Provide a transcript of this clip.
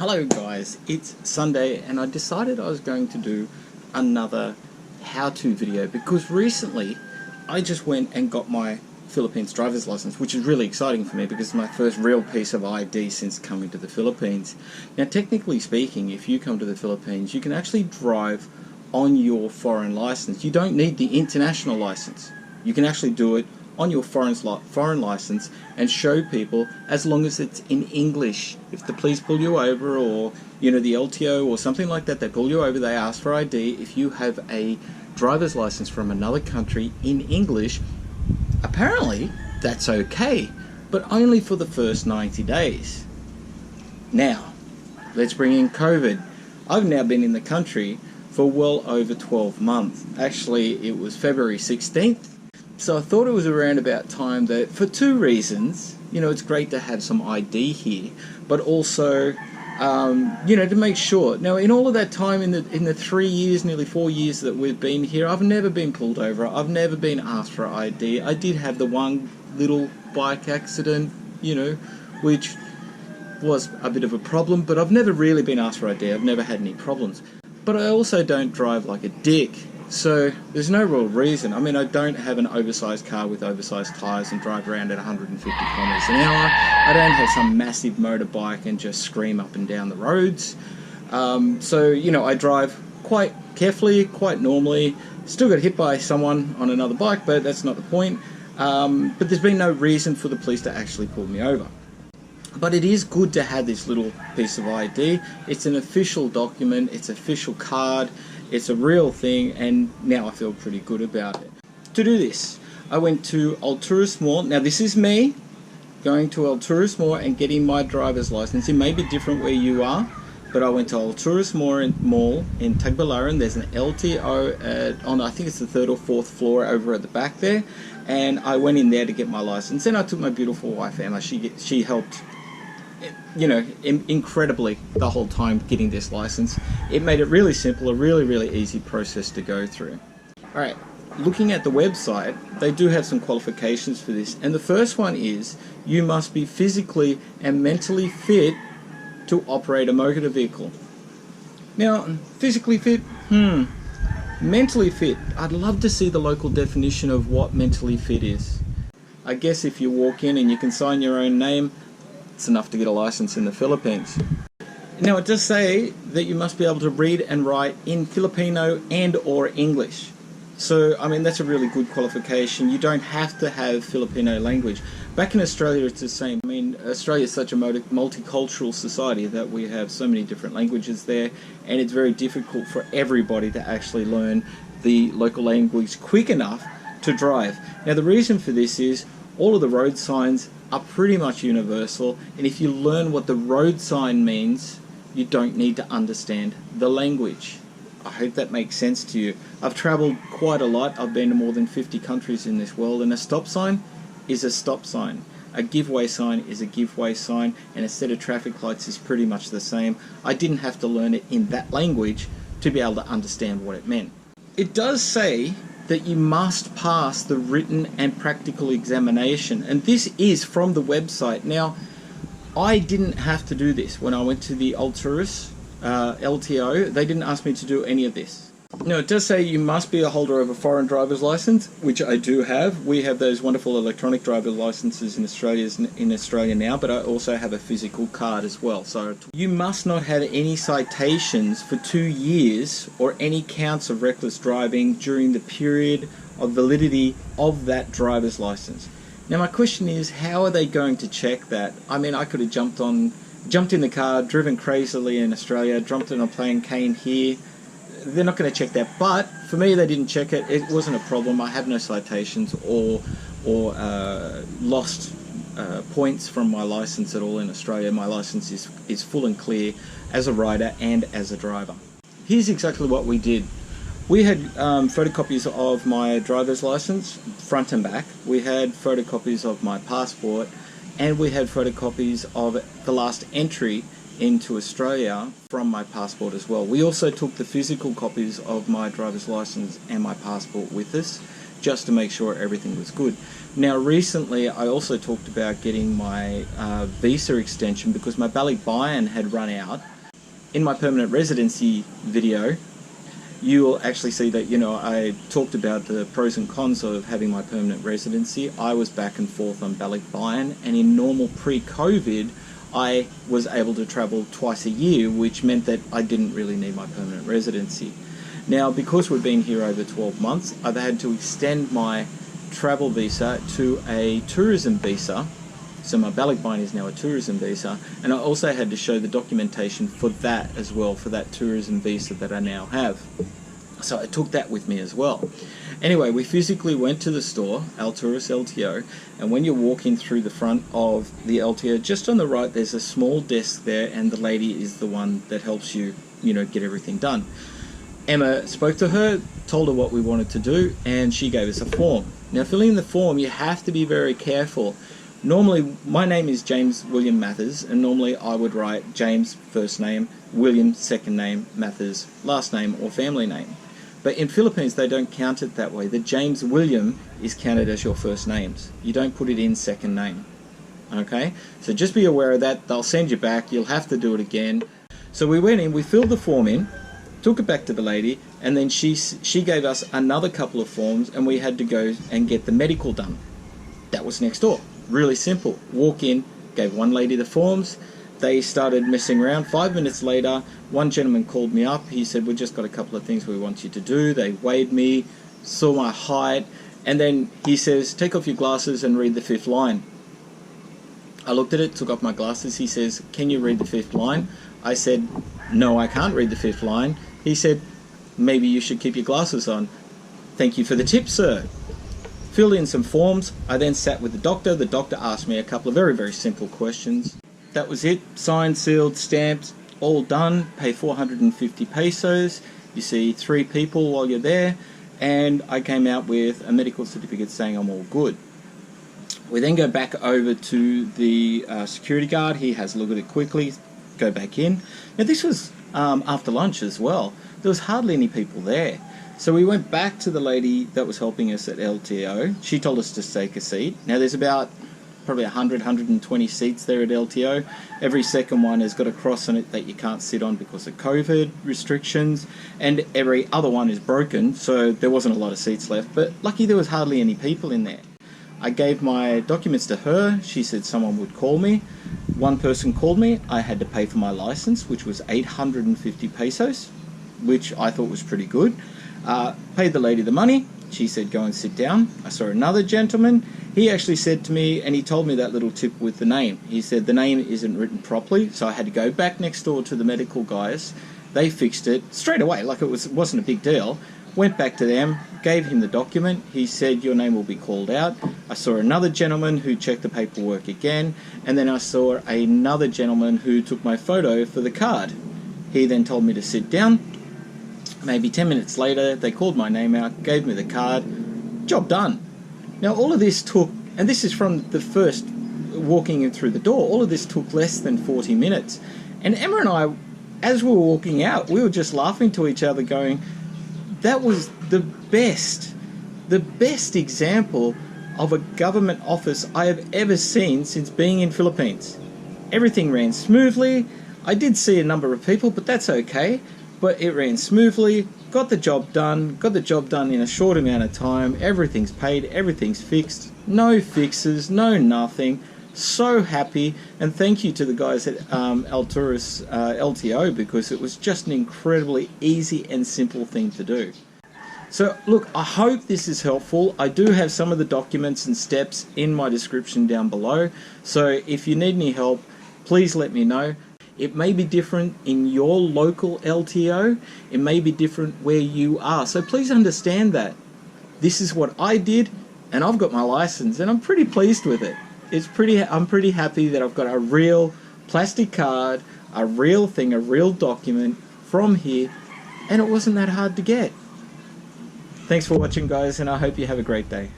Hello guys, it's Sunday and I decided I was going to do another how-to video because recently I just went and got my Philippines driver's license, which is really exciting for me because it's my first real piece of ID since coming to the Philippines. Now technically speaking, if you come to the Philippines, you can actually drive on your foreign license. You don't need the international license. You can actually do it on your foreign license and show people, as long as it's in English. If the police pull you over, or the LTO or something like that, they pull you over, they ask for ID. If you have a driver's license from another country in English, apparently that's okay, but only for the first 90 days. Now, let's bring in COVID. I've now been in the country for well over 12 months. Actually, it was February 16th. So I thought it was around about time that, for two reasons, it's great to have some ID here, but also, to make sure. Now, in all of that time, in the 3 years, nearly 4 years that we've been here, I've never been pulled over. I've never been asked for ID. I did have the one little bike accident, which was a bit of a problem, but I've never really been asked for ID. I've never had any problems. But I also don't drive like a dick. So there's no real reason. I mean, I don't have an oversized car with oversized tyres and drive around at 150 kilometres an hour. I don't have some massive motorbike and just scream up and down the roads. I drive quite carefully, quite normally. Still got hit by someone on another bike, but that's not the point. But there's been no reason for the police to actually pull me over. But it is good to have this little piece of ID. It's an official document, it's an official card, it's a real thing, and now I feel pretty good about it. To do this, I went to Alturas Mall. Now this is me going to Alturas Mall and getting my driver's license. It may be different where you are, but I went to Alturas Mall in Tagbilaran. There's an LTO on, I think it's the 3rd or 4th floor over at the back there, and I went in there to get my license. And I took my beautiful wife Emma. She helped incredibly the whole time getting this license. It made it really simple, a really easy process to go through. Alright, looking at the website, they do have some qualifications for this, and the first one is you must be physically and mentally fit to operate a motor vehicle. Now, physically fit, mentally fit, I'd love to see the local definition of what mentally fit is. I guess if you walk in and you can sign your own name, it's enough to get a license in the Philippines. Now it does say that you must be able to read and write in Filipino and or English. So, I mean, that's a really good qualification. You don't have to have Filipino language. Back in Australia it's the same. I mean, Australia is such a multicultural society that we have so many different languages there, and it's very difficult for everybody to actually learn the local language quick enough to drive. Now the reason for this is all of the road signs are pretty much universal, and if you learn what the road sign means, you don't need to understand the language. I hope that makes sense to you. I've travelled quite a lot. I've been to more than 50 countries in this world, and a stop sign is a stop sign. A giveaway sign is a giveaway sign, and a set of traffic lights is pretty much the same. I didn't have to learn it in that language to be able to understand what it meant. It does say that you must pass the written and practical examination, and this is from the website. Now, I didn't have to do this when I went to the Alturas LTO. They didn't ask me to do any of this. Now, it does say you must be a holder of a foreign driver's license, which I do have. We have those wonderful electronic driver's licenses in Australia now, but I also have a physical card as well. So you must not have any citations for 2 years or any counts of reckless driving during the period of validity of that driver's license. Now my question is, how are they going to check that? I mean, I could have jumped in the car, driven crazily in Australia, jumped on a plane, came here. They're not going to check that, but for me they didn't check it. It wasn't a problem. I have no citations or lost points from my license at all in Australia. My license is full and clear as a rider and as a driver. Here's exactly what we did. We had photocopies of my driver's license, front and back. We had photocopies of my passport, and we had photocopies of the last entry into Australia from my passport as well. We also took the physical copies of my driver's license and my passport with us just to make sure everything was good. Now recently I also talked about getting my visa extension because my Balikbayan had run out. In my permanent residency video, you will actually see that, you know, I talked about the pros and cons of having my permanent residency. I was back and forth on Balikbayan, and in normal pre-COVID, I was able to travel twice a year, which meant that I didn't really need my permanent residency. Now, because we've been here over 12 months, I've had to extend my travel visa to a tourism visa. So my Balikbayan is now a tourism visa, and I also had to show the documentation for that as well, for that tourism visa that I now have. So I took that with me as well. Anyway, we physically went to the store, Alturas LTO, and when you're walking through the front of the LTO, just on the right there's a small desk there, and the lady is the one that helps you, you know, get everything done. Emma spoke to her, told her what we wanted to do, and she gave us a form. Now, filling in the form, you have to be very careful. Normally, my name is James William Mathers, and normally I would write James first name, William second name, Mathers last name or family name. But in Philippines, they don't count it that way. The James William is counted as your first names. You don't put it in second name. Okay? So just be aware of that. They'll send you back. You'll have to do it again. So we went in, we filled the form in, took it back to the lady, and then she gave us another couple of forms, and we had to go and get the medical done. That was next door. Really simple. Walk in, gave one lady the forms. They started messing around. 5 minutes later, one gentleman called me up. He said, "We've just got a couple of things we want you to do." They weighed me, saw my height, and then he says, "Take off your glasses and read the 5th line." I looked at it, took off my glasses. He says, "Can you read the 5th line?" I said, "No, I can't read the 5th line." He said, "Maybe you should keep your glasses on." "Thank you for the tip, sir." Filled in some forms. I then sat with the doctor. The doctor asked me a couple of very, very simple questions. That was it. Signed, sealed, stamped, all done. Pay 450 pesos. You see 3 people while you're there. And I came out with a medical certificate saying I'm all good. We then go back over to the security guard. He has a look at it quickly. Go back in. Now this was after lunch as well. There was hardly any people there. So we went back to the lady that was helping us at LTO. She told us to take a seat. Now there's about probably 100, 120 seats there at LTO. Every second one has got a cross on it that you can't sit on because of COVID restrictions, and every other one is broken, so there wasn't a lot of seats left, but lucky there was hardly any people in there. I gave my documents to her. She said someone would call me. One person called me. I had to pay for my license, which was 850 pesos, which I thought was pretty good. Paid the lady the money. She said, "Go and sit down." I saw another gentleman. He actually said to me, and he told me that little tip with the name. He said the name isn't written properly, so I had to go back next door to the medical guys. They fixed it straight away, like it wasn't a big deal. Went back to them, gave him the document. He said, "Your name will be called out." I saw another gentleman who checked the paperwork again, and then I saw another gentleman who took my photo for the card. He then told me to sit down. Maybe 10 minutes later, they called my name out, gave me the card, job done. Now all of this took, and this is from the first walking in through the door, all of this took less than 40 minutes. And Emma and I, as we were walking out, we were just laughing to each other going, that was the best example of a government office I have ever seen since being in Philippines. Everything ran smoothly. I did see a number of people, but that's okay. But it ran smoothly, got the job done in a short amount of time. Everything's paid, everything's fixed, no fixes, no nothing. So happy, and thank you to the guys at Alturas LTO, because it was just an incredibly easy and simple thing to do. So look, I hope this is helpful. I do have some of the documents and steps in my description down below, so if you need any help, please let me know. It may be different in your local LTO. It may be different where you are. So please understand that. This is what I did, and I've got my license, and I'm pretty pleased with it. I'm pretty happy that I've got a real plastic card, a real thing, a real document from here, and it wasn't that hard to get. Thanks for watching, guys, and I hope you have a great day.